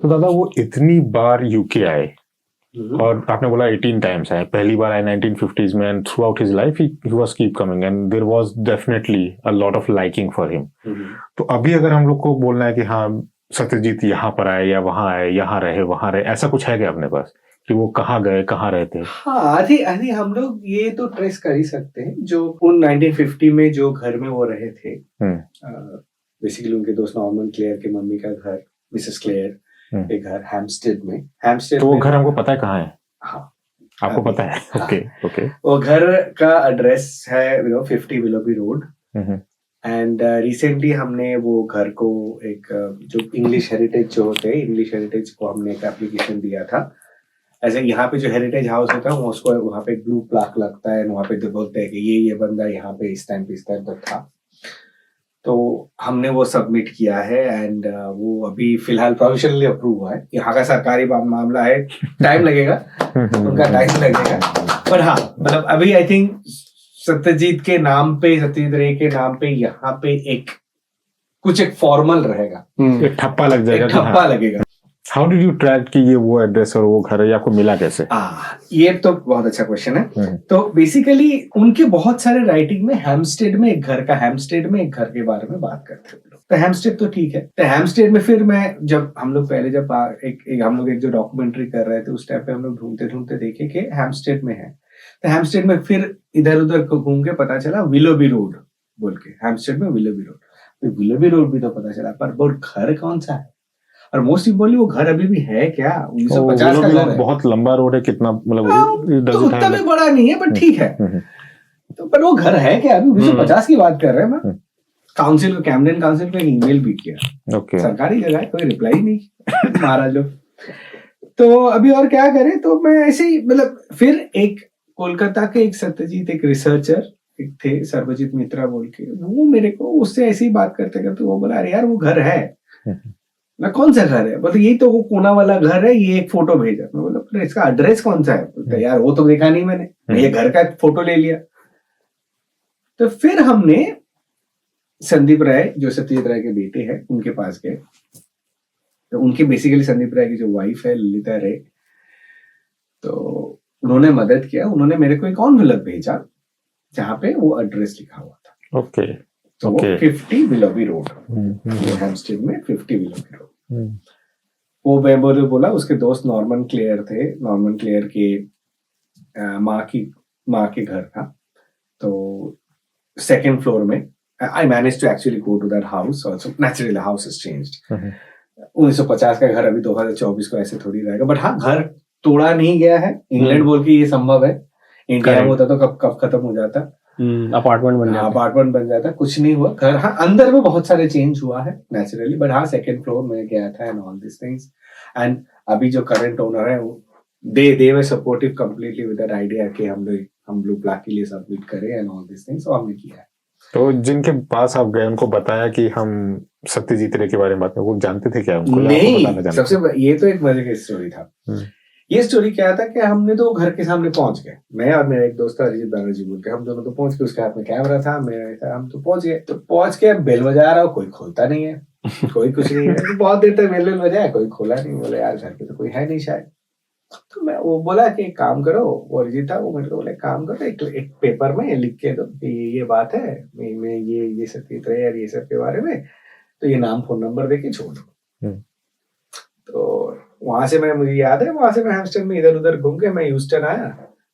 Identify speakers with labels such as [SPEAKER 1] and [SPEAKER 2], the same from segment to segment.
[SPEAKER 1] तो दादा वो इतनी बार यूके आए और आपने बोला 18 टाइम्स आए, पहली बार आए 1950s में, and throughout his life he was keep coming and there was definitely a lot of liking for him. तो अभी अगर हम लोग को बोलना है कि हाँ सत्यजीत यहाँ पर आए या वहां आए, यहाँ रहे वहां रहे, ऐसा कुछ है क्या अपने पास कि वो कहाँ गए, कहाँ रहते?
[SPEAKER 2] हाँ, आधी हम लोग ये तो ट्रेस कर ही सकते हैं जो उन 1950 में जो घर में वो रहे थे। बेसिकली उनके दोस्त नॉर्मन क्लेयर के मम्मी का घर, मिसेस क्लेयर के घर हैम्पस्टेड में।
[SPEAKER 1] तो वो घर हमको पता है कहाँ है?
[SPEAKER 2] हाँ,
[SPEAKER 1] आपको पता है? Okay okay.
[SPEAKER 2] वो घर का एड्रेस है 50 विलोबी रोड। एंड रिसेंटली हमने वो घर को एक जो इंग्लिश हेरिटेज जो होते हैं, इंग्लिश हेरिटेज को हमने एक एप्लीकेशन दिया था। ऐसे यहाँ पे जो हेरिटेज हाउस होता है उसको वहाँ पे ब्लू प्लाक लगता है, वहाँ पे तो बोलते हैं कि ये बंदा यहाँ पे इस टाइम तक था। तो हमने वो सबमिट किया है एंड वो अभी फिलहाल प्रोविजनली अप्रूव हुआ है। यहाँ का सरकारी मामला है, टाइम लगेगा, उनका टाइम लगेगा। पर हाँ, मतलब अभी आई थिंक सत्यजीत के नाम पे, सत्यजीत रे के नाम पे यहाँ पे एक फॉर्मल रहेगा,
[SPEAKER 1] एक ठप्पा लग जाएगा,
[SPEAKER 2] ठप्पा लगेगा।
[SPEAKER 1] हाउ डिड यू ट्रैक कि ये वो एड्रेस और वो घर है, या आपको मिला कैसे?
[SPEAKER 2] ये तो बहुत अच्छा क्वेश्चन है। तो बेसिकली उनके बहुत सारे राइटिंग में हैम्पस्टेड में एक घर के बारे में बात करते हैं। तो हैम्पस्टेड तो ठीक है। तो हैम्पस्टेड में फिर मैं जब हम लोग हम लोग एक जो डॉक्यूमेंट्री कर रहे थे उस टाइम पे हम लोग ढूंढते देखे कि हैम्पस्टेड में है। तो हैम्पस्टेड में फिर इधर उधर घूम के पता चला विलोबी रोड बोल के, हैम्पस्टेड में विलोबी रोड। तो विलोबी रोड भी तो पता चला, पर वो घर कौन सा है और मोस्ट इम्पोर्टेंटली वो घर अभी भी है क्या? 1950 का घर है।
[SPEAKER 1] बहुत लंबा रोड है, कितना मतलब
[SPEAKER 2] तो उतना भी बड़ा नहीं है, पर ठीक है। तो पर वो घर है क्या? अभी 1950 की बात कर रहे हैं। मैं काउंसिल को, कैमडेन काउंसिल को ईमेल भी किया। सरकारी जगह है, कोई रिप्लाई नहीं महाराज लोग। तो अभी और क्या करें? तो मैं ऐसे ही मतलब फिर एक कोलकाता के एक सत्यजीत, एक रिसर्चर एक थे सर्वजीत मित्रा बोल के, वो मेरे को उससे ऐसे ही बात करते करते वो बोला अरे यार वो घर है। मैं कौन सा घर है? बोलते यही तो वो कोना वाला घर है, ये एक फोटो भेजा। मैं बोला इसका एड्रेस कौन सा है? बोलते यार वो तो देखा नहीं मैंने, ये घर का फोटो ले लिया। तो फिर हमने संदीप राय जो सत्यजीत राय के बेटे हैं उनके पास गए। तो उनकी बेसिकली संदीप राय की जो वाइफ है ललिता राय, तो उन्होंने मदद किया। उन्होंने मेरे को एक एनवेलप भेजा जहाँ पे वो एड्रेस लिखा हुआ था।
[SPEAKER 1] ओके।
[SPEAKER 2] तो वो 50 विलोबी रोड, हैम्पस्टेड में 50 विलोबी रोड। वो मैं बोला उसके दोस्त नॉर्मन क्लेयर थे, नॉर्मन क्लेयर के माँ के घर था। तो सेकंड फ्लोर में I manage to actually go to that house also. Naturally house is changed. 1950 का घर अभी 2024 को ऐसे थोड़ी रहेगा। बट हाँ, घर तोड़ा नहीं गया है। इंग्लैंड बोल के ये संभव है, इंडिया में होता तो कब खत्म हो जाता। अपार्टमेंट बन जाता, कुछ नहीं हुआ। घर हाँ अंदर में बहुत सारे चेंज हुआ है नेचुरली, बट हाँ सेकंड फ्लोर में गया था and all this things. And अभी जो करंट ओनर है वो they were supportive completely with that idea कि हम ब्लू प्लाक के लिए सबमिट करें एंड ऑल दिस थिंग्स। हमने किया है।
[SPEAKER 1] तो जिनके पास आप गए उनको बताया कि हम सत्यजीत रे के बारे में बात करें, वो जानते थे क्या? उनको
[SPEAKER 2] नहीं, सबसे ये तो एक मजे की स्टोरी था। ये स्टोरी क्या था कि हमने तो घर के सामने पहुंच गए, मैं और मेरा एक दोस्त था अरिजीत बैनर्जी बोल के, हम दोनों तो पहुंच के, उसके हाथ में कैमरा था, मेरा था, हम तो पहुंच गए। तो पहुंच के बेल बजा रहा हूँ, कोई खोलता नहीं है, कोई कुछ नहीं है। तो बहुत देर तक बेल बजाया, कोई खोला नहीं। बोले यार घर पे तो कोई है नहीं शायद। तो मैं वो बोला कि एक काम करो, वो अरिजीत था, वो मेरे को बोले काम करो, एक पेपर में लिख के दो कि ये बात है, मैं ये सत्यजीत रे और ये सब के बारे में, तो ये नाम फोन नंबर देके छोड़ दो। तो वहां से मुझे याद है, वहां से मैं हैम्पस्टेड में इधर उधर घूम के मैं ह्यूस्टन आया।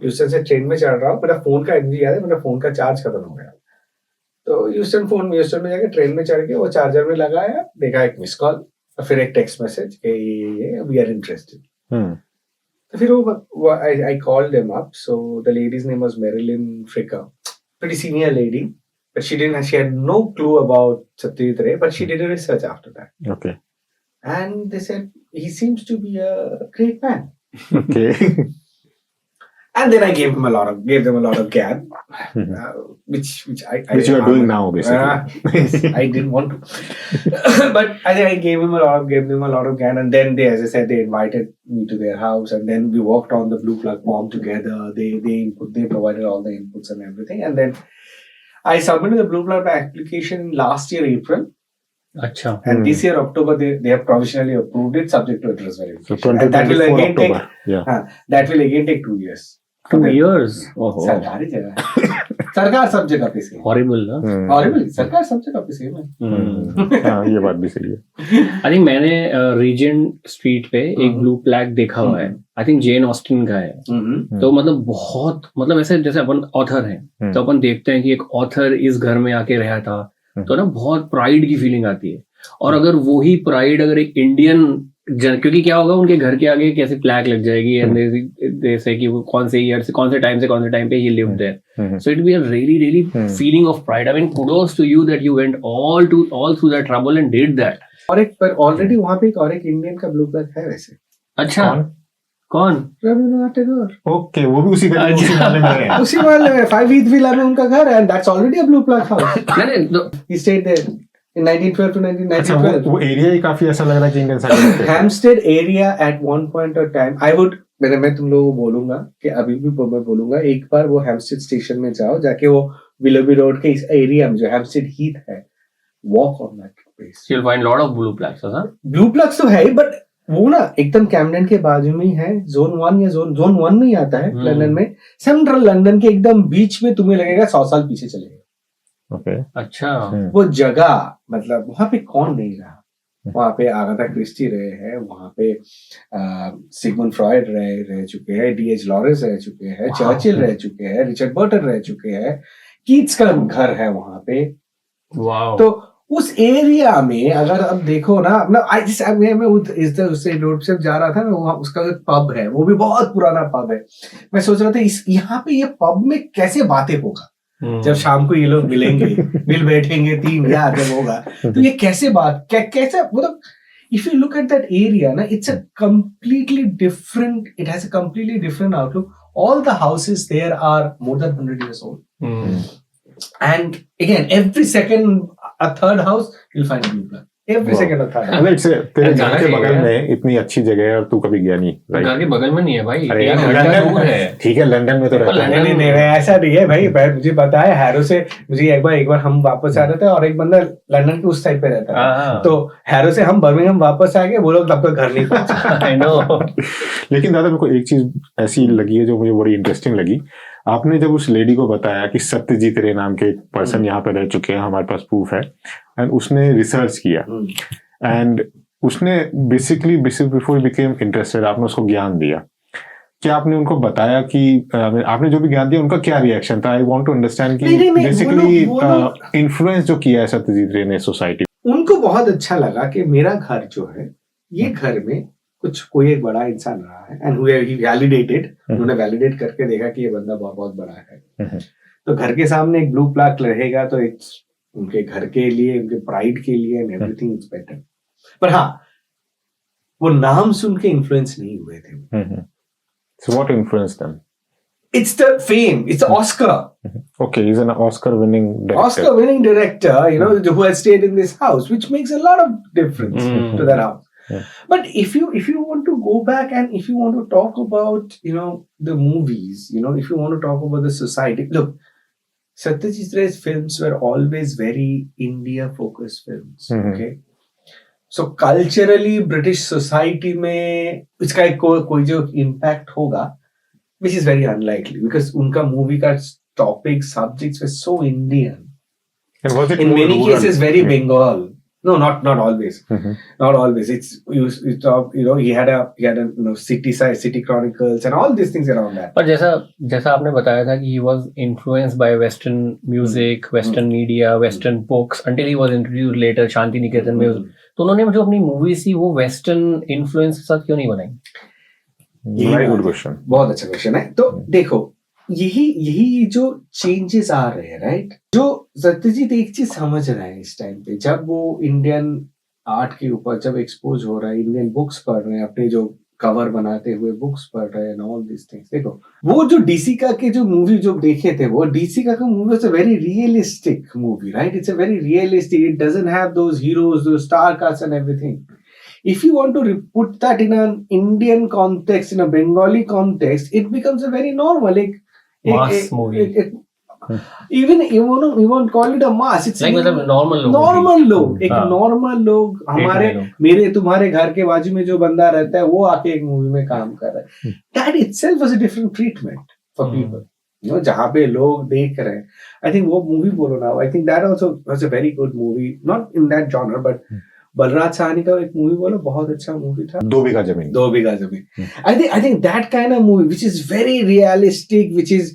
[SPEAKER 2] ह्यूस्टन से ट्रेन में चढ़ रहा हूँ, मेरा फोन का मुझे याद है, मेरा फोन का चार्ज खत्म हो गया। तो ह्यूस्टन में जाके ट्रेन में चढ़ के वो चार्जर में लगाया, देखा एक मिस कॉल, फिर एक टेक्स्ट मैसेज कि ये वी आर इंटरेस्टेड। तो फिर वो I called them up. So the lady's name was Marilyn Fricker, pretty senior lady, but she had no clue about Satyajit Ray, but she did a research after that. Okay. And they said he seems to be a great man.
[SPEAKER 1] Okay.
[SPEAKER 2] And then I gave them a lot of gyan, which you are doing now, basically. I didn't want to, but I gave them a lot of gyan, and then they, as I said, they invited me to their house, and then we worked on the Blue Plug form together. They provided all the inputs and everything, and then I submitted the Blue Plug application last year April,
[SPEAKER 3] अच्छा.
[SPEAKER 2] And this year October they have provisionally approved it subject to address
[SPEAKER 1] So
[SPEAKER 2] verification. And that will
[SPEAKER 1] 2024
[SPEAKER 2] again take
[SPEAKER 1] October. Yeah.
[SPEAKER 2] that will again take 2 years.
[SPEAKER 3] 2 years. ओहो.
[SPEAKER 2] सरकारी जगह है. सरकार सब जगह पे same.
[SPEAKER 3] Horrible ना.
[SPEAKER 2] Horrible. सरकार सब जगह पे सेम है.
[SPEAKER 1] हाँ, ये बात भी सही है.
[SPEAKER 3] आई थिंक मैंने रीजेंट स्ट्रीट पे एक ब्लू फ्लैग देखा हुआ है. आई थिंक जेन ऑस्टिन का है. तो मतलब बहुत मतलब ऐसे जैसे अपन ऑथर हैं तो अपन देखते हैं कि एक ऑथर इस घर में आके रहा था तो ना बहुत प्राइड की फीलिंग आती है. और अगर वही प्राइड अगर एक इंडियन क्योंकि क्या होगा उनके घर के आगे कैसे फ्लैग लग जाएगी जैसे कि वो कौन से ईयर से कौन से टाइम पे he lived there. So it be a really really feeling of pride. I mean kudos to you that you went all through that trouble and did that.
[SPEAKER 2] और एक पर ऑलरेडी वहां पे एक इंडियन का ब्लू फ्लैग है वैसे.
[SPEAKER 3] अच्छा कौन?
[SPEAKER 2] रविंद्रनाथ टैगोर.
[SPEAKER 1] ओके, वो भी उसी वाले में है.
[SPEAKER 2] उसी वाले में 5 ईस्ट विला में उनका घर है. And that's already a blue flag house. He stayed there in 1912 to 1912.
[SPEAKER 1] अच्छा, वो एरिया ही काफी ऐसा लग रहा है कि Indian side.
[SPEAKER 2] Hampstead area at one point of time I would मैं तुम लोगों को बोलूंगा कि अभी भी मैं बोलूंगा एक बार वो हैम्पस्टेड स्टेशन में जाओ, जाके वो विलोबी रोड के इस एरिया में जो हैम्पस्टेड हीथ है, walk on that place.
[SPEAKER 3] You'll find lot of blue flags, huh?
[SPEAKER 2] Blue flags तो है ही, बट वो ना एकदम कैमडन के बाजू में ही है. जोन 1 या जोन 1 में ही आता है लंदन में. सेंट्रल लंदन के एकदम बीच में तुम्हें लगेगा 100 साल पीछे चले गए.
[SPEAKER 1] ओके.
[SPEAKER 3] अच्छा.
[SPEAKER 2] वो जगह मतलब वहां पे कौन नहीं रहा. वहां पे आगाथा क्रिस्टी रहे हैं, वहां पे सिगमंड फ्रॉयड रह चुके हैं, डीएच लॉरेंस रह चुके हैं, चर्चिल रह चुके हैं, रिचर्ड बर्टन रह चुके हैं, कीट्स का घर है वहां पे.
[SPEAKER 3] वाओ.
[SPEAKER 2] तो उस एरिया में अगर अब देखो ना, मैं उस रोड से जा रहा था ना, वहाँ उसका एक पब है, वो भी बहुत पुराना पब है. मैं सोच रहा था यहाँ पे ये पब में कैसे बातें होगा जब शाम को ये लोग मिलेंगे, मिल बैठेंगे 3 यार जब होगा तो ये कैसे कैसे मतलब if you look at that area na, it's a completely different, it has a completely different outlook. All the houses there are more than 100 years old. And again, every second a third house you'll find a blue flag. Every second a third house.
[SPEAKER 1] तेरे घर के बगल में इतनी अच्छी जगह है और तू कभी गया नहीं.
[SPEAKER 3] घर के बगल में नहीं है भाई.
[SPEAKER 1] अरे
[SPEAKER 3] एक
[SPEAKER 1] यार,
[SPEAKER 3] घंटा
[SPEAKER 1] लंदन
[SPEAKER 3] दूर है.
[SPEAKER 1] ठीक है, लंदन में तो रहता है.
[SPEAKER 2] नहीं ऐसा नहीं है भाई. मुझे पता है हैरो से, मुझे एक बार हम वापस आ रहे थे और एक बंदा लंदन के उस साइड पे रहता है, तो हैरो से हम बर्मिंघम वापस आ गए, वो लोग तब तक घर नहीं पहुंचे.
[SPEAKER 3] I know.
[SPEAKER 1] लेकिन दादा मेरे को एक चीज ऐसी लगी है जो मुझे बड़ी इंटरेस्टिंग लगी. आपने जब उस लेडी को बताया कि सत्यजीत रे नाम के एक पर्सन यहाँ पे रह चुके हैं, हमारे पास प्रूफ है, एंड उसने रिसर्च किया एंड उसने बेसिकली बिफोर बिकेम इंटरेस्टेड आपने उसको ज्ञान दिया. क्या आपने उनको बताया कि आपने जो भी ज्ञान दिया उनका क्या रिएक्शन था? आई वांट टू अंडरस्टैंड कि बेसिकली इन्फ्लुएंस जो किया है सत्यजीत रे ने सोसाइटी.
[SPEAKER 2] उनको बहुत अच्छा लगा कि मेरा घर जो है, ये घर में कोई एक बड़ा इंसान रहा है, एंड ही वैलिडेटेड, उन्होंने वैलिडेट करके देखा कि ये बंदा बहुत बड़ा है. तो घर के सामने एक ब्लू प्लैक रहेगा तो इट्स उनके घर के लिए, उनके प्राइड के लिए, एंड एवरीथिंग इज बेटर. पर हाँ, वो नाम सुन के इन्फ्लुएंस नहीं हुए थे.
[SPEAKER 1] So what influenced them?
[SPEAKER 2] It's the fame. It's the Oscar.
[SPEAKER 1] Okay, he's an Oscar-winning director.
[SPEAKER 2] Oscar-winning director, you know, who has stayed in this house, which makes a lot of difference to that house. Yeah. But if you want to go back and if you want to talk about, you know, the movies, you know, if you want to talk about the society, look, Satyajit Ray's films were always very India-focused films. Okay. So culturally, British society में इसका कोई जो impact होगा, which is very unlikely because उनका movie का topic subjects were so Indian.
[SPEAKER 1] And was it
[SPEAKER 2] in many
[SPEAKER 1] rural?
[SPEAKER 2] cases very Bengal. No, not always. Not always. It's you know, he had a you know, city chronicles and all these things around that.
[SPEAKER 3] पर जैसा आपने बताया था कि he was influenced by Western music, Western media, Western books until he was introduced later Shanti Niketan में. तो उन्होंने जो अपनी मूवी थी वो वेस्टर्न इन्फ्लुएंस के साथ क्यों नहीं बनाई?
[SPEAKER 1] Very good question.
[SPEAKER 2] बहुत अच्छा क्वेश्चन है. तो देखो, यही जो चेंजेस आ रहे हैं, राइट, जो सत्यजीत एक चीज समझ रहा है इस टाइम पे, जब वो इंडियन आर्ट के ऊपर जब एक्सपोज हो रहा है, इंडियन बुक्स पढ़ रहे हैं, अपने जो कवर बनाते हुए बुक्स पढ़ रहे हैं, ऑल दिस थिंग्स. देखो, वो जो डीसी का के जो मूवी जो देखे थे, वो डीसी का movie is a very realistic movie, right. It's a very realistic. It doesn't have those heroes, those star cast and everything. If you want to put that in an Indian context, in a Bengali context, it becomes a very normal mass
[SPEAKER 3] movie.
[SPEAKER 2] even you won't call it a mass. It's
[SPEAKER 3] like मतलब normal लोग
[SPEAKER 2] normal लोग, एक
[SPEAKER 1] हाँ.
[SPEAKER 2] Normal लोग हमारे मेरे तुम्हारे घर के बाजू में जो बंदा रहता है वो आके एक मूवी में काम कर रहा है. That itself was a different treatment for people. You know, जहाँ पे लोग देख रहे हैं. I think वो मूवी बोलो ना. I think that also was a very good movie. Not in that genre, but Balraj Sahni का एक मूवी बोलो, बहुत अच्छा मूवी था.
[SPEAKER 1] 2 बीघा जमीन.
[SPEAKER 2] 2 बीघा जमीन. I think that kind of movie, which is very realistic, which is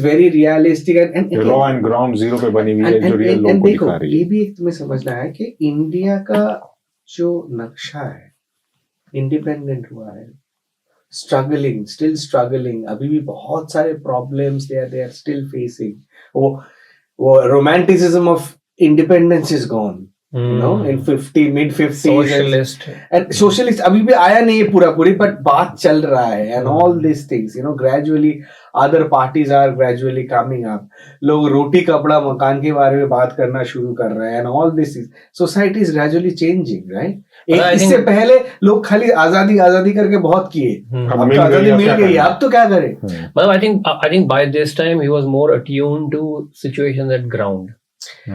[SPEAKER 2] very realistic and
[SPEAKER 1] raw and ground zero पे बनी हुई है जो रियल लोगों को दिखा रही है.
[SPEAKER 2] ये भी एक तुम्हें समझना है कि इंडिया का जो नक्शा है, इंडिपेंडेंट हुआ है, स्टिल स्ट्रगलिंग, अभी भी बहुत सारे problems they are still facing. वो romanticism of independence is gone. You know, in mid 50s, and socialist अभी भी आया नहीं है पूरी, but बात चल रहा है, and all these things, you know, gradually other parties are gradually coming up. लोग रोटी कपड़ा मकान के बारे में बात करना शुरू कर रहे हैं, and all this is society is gradually changing, right? इससे पहले लोग खाली आजादी करके बहुत किए, अब तो आजादी मिल गई, अब तो क्या करें?
[SPEAKER 3] मतलब I think by this time he was more attuned to situations at ground.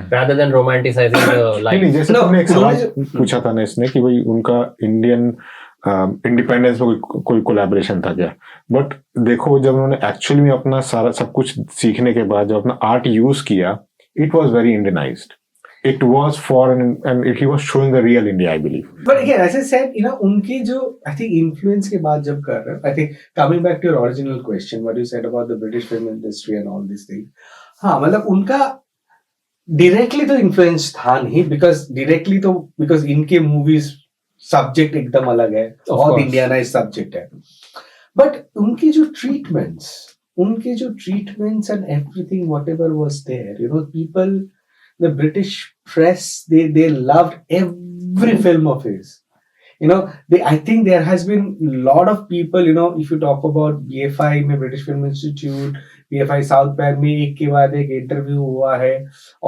[SPEAKER 3] rather than romanticizing the life.
[SPEAKER 1] नहीं, जैसे तुमने एक सवाल पूछा था ना इसने कि भाई उनका इंडियन इंडिपेंडेंस में कोई कोलैबोरेशन था क्या. बट देखो जब उन्होंने एक्चुअली में अपना सारा सब कुछ सीखने के बाद जब अपना आर्ट यूज किया, it was very Indianised. It was foreign and he was showing the real India, I believe.
[SPEAKER 2] But again, as I said, you know, उनके जो I think influence के बाद जब कर रहे हैं, I think coming back to your original question, what you said about the British film industry and all these things, हाँ मतलब उनका डायरेक्टली तो इन्फ्लुएंस था नहीं, बिकॉज इनके मूवीज सब्जेक्ट एकदम अलग है, बहुत इंडियनाइज सब्जेक्ट है. बट उनके जो treatments and everything whatever was there, you know, people, the British press, they loved every film of his. You know, I think there has been a lot of people, you know, if you talk about BFI में, British Film Institute, BFI South Bank में एक के बाद एक interview हुआ है,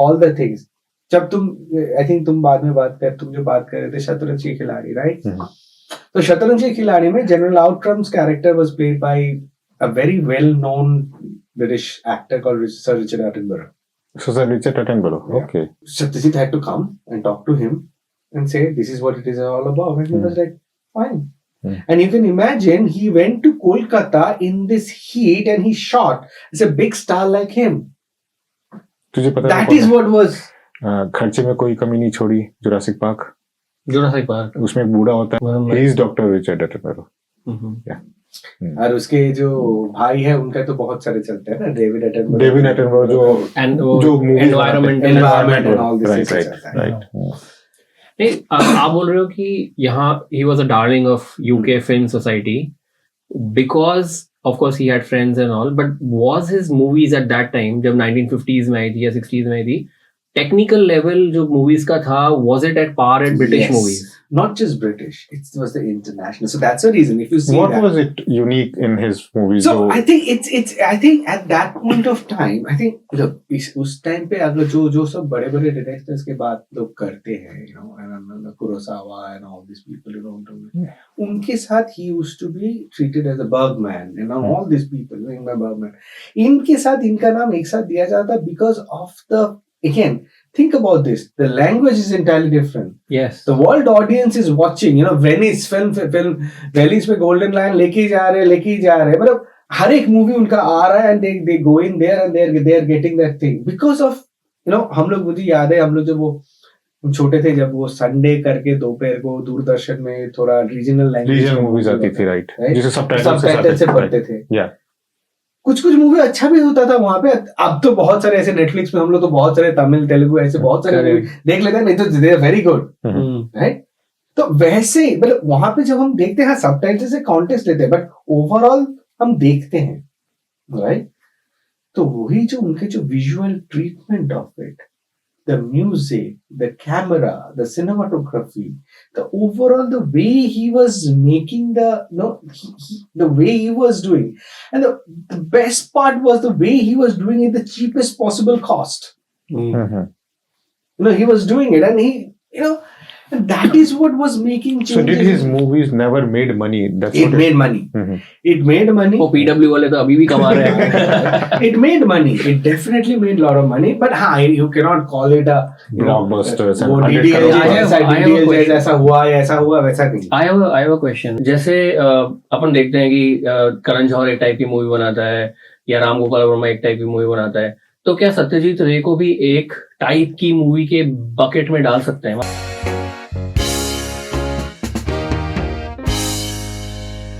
[SPEAKER 2] all the things. जब I think तुम जो बात कर रहे थे शतरंज के खिलाड़ी, right? तो शतरंज के खिलाड़ी में General Outram's character was played by a very well-known British actor called Sir Richard Attenborough.
[SPEAKER 1] Sir Richard Attenborough, okay.
[SPEAKER 2] Satyajit had to come and talk to him and say, this is what it is all about. And he was like, fine. And you can imagine, he went to Kolkata in this heat and he shot. It's a big star like him.
[SPEAKER 1] तुझे पता
[SPEAKER 2] That is what was.
[SPEAKER 1] खर्चे में कोई कमी नहीं छोड़ी. Jurassic park उसमें एक बूढ़ा होता है, he is Dr. Richard Attenborough.
[SPEAKER 2] और उसके जो भाई है उनका तो बहुत सारे चलते हैं ना, डेविड एटनबरो
[SPEAKER 3] जो environment
[SPEAKER 2] and all this, right.
[SPEAKER 3] नहीं, आप बोल रहे हो कि यहाँ he was a darling of UK film society because of course he had friends and all, but was his movies at that time, जब 1950s में आई थी या 60s में आई थी, technical level जो movies का था, was it at par at British movies?
[SPEAKER 2] Not just British, it was the international. So that's the reason. If you see
[SPEAKER 1] what was it unique in his movies?
[SPEAKER 2] So I think I think at that point of time, I think look, उस time पे अगर जो सब बड़े directors के बात लोग करते हैं, you know, and Kurosawa and all these people, you know, उनके साथ he used to be treated as a Bergman, you know, all these people, you know, Bergman. इनके साथ इनका नाम एक साथ दिया जाता because of the, again, think about this. The language is entirely different.
[SPEAKER 3] Yes.
[SPEAKER 2] The world audience is watching. You know, Venice film Venice में Golden Lion लेके ही जा रहे. मतलब हर एक मूवी उनका आ रहा है and they go in there and they are getting that thing because of, you know, हम लोग, मुझे याद है हम लोग जब वो छोटे थे, जब वो संडे करके दोपहर को दूरदर्शन में थोड़ा रीजनल लैंग्वेज
[SPEAKER 1] मूवीज आती थी, राइट, जिसे
[SPEAKER 2] सबटाइटल से पढ़ते थे.
[SPEAKER 1] या
[SPEAKER 2] कुछ मूवी अच्छा भी होता था वहां पे. अब तो बहुत सारे ऐसे नेटफ्लिक्स में हम लोग तो बहुत सारे तमिल तेलुगु ऐसे बहुत सारे मूवी देख लेते हैं, नहीं तो they are very good, right. तो वैसे मतलब वहां पे जब हम देखते हैं सबटाइटल से कॉन्टेक्स्ट लेते हैं, बट ओवरऑल हम देखते हैं, राइट. तो वही जो उनके जो visual treatment of it, the music, the camera, the cinematography, the overall, the way he was making the way he was doing, and the best part was the way he was doing it the cheapest possible cost. You know, he was doing it, and he, you know, And that is what was making changes.
[SPEAKER 1] So did his movies never made money? That's
[SPEAKER 2] It
[SPEAKER 1] what
[SPEAKER 2] made money.
[SPEAKER 1] Mhm.
[SPEAKER 2] It made money.
[SPEAKER 3] वो PW वाले तो अभी भी कमा रहे हैं.
[SPEAKER 2] It made money. It definitely made a lot of money. But हाँ, you cannot call it a
[SPEAKER 1] Blockbusters and
[SPEAKER 2] वो
[SPEAKER 1] 100
[SPEAKER 2] DDLJ
[SPEAKER 1] crore.
[SPEAKER 2] जैसा
[SPEAKER 3] I have a
[SPEAKER 2] DDLJ
[SPEAKER 3] question.
[SPEAKER 2] जैसा हुआ ऐसा हुआ वैसा नहीं.
[SPEAKER 3] I have a question. जैसे अपन देखते हैं कि करण जौहर एक टाइप की मूवी बनाता है या राम गोपाल वर्मा एक टाइप की मूवी बनाता है, तो क्या सत्यजीत रे को भी एक टाइप की मूवी के बकेट में डाल सकते हैं?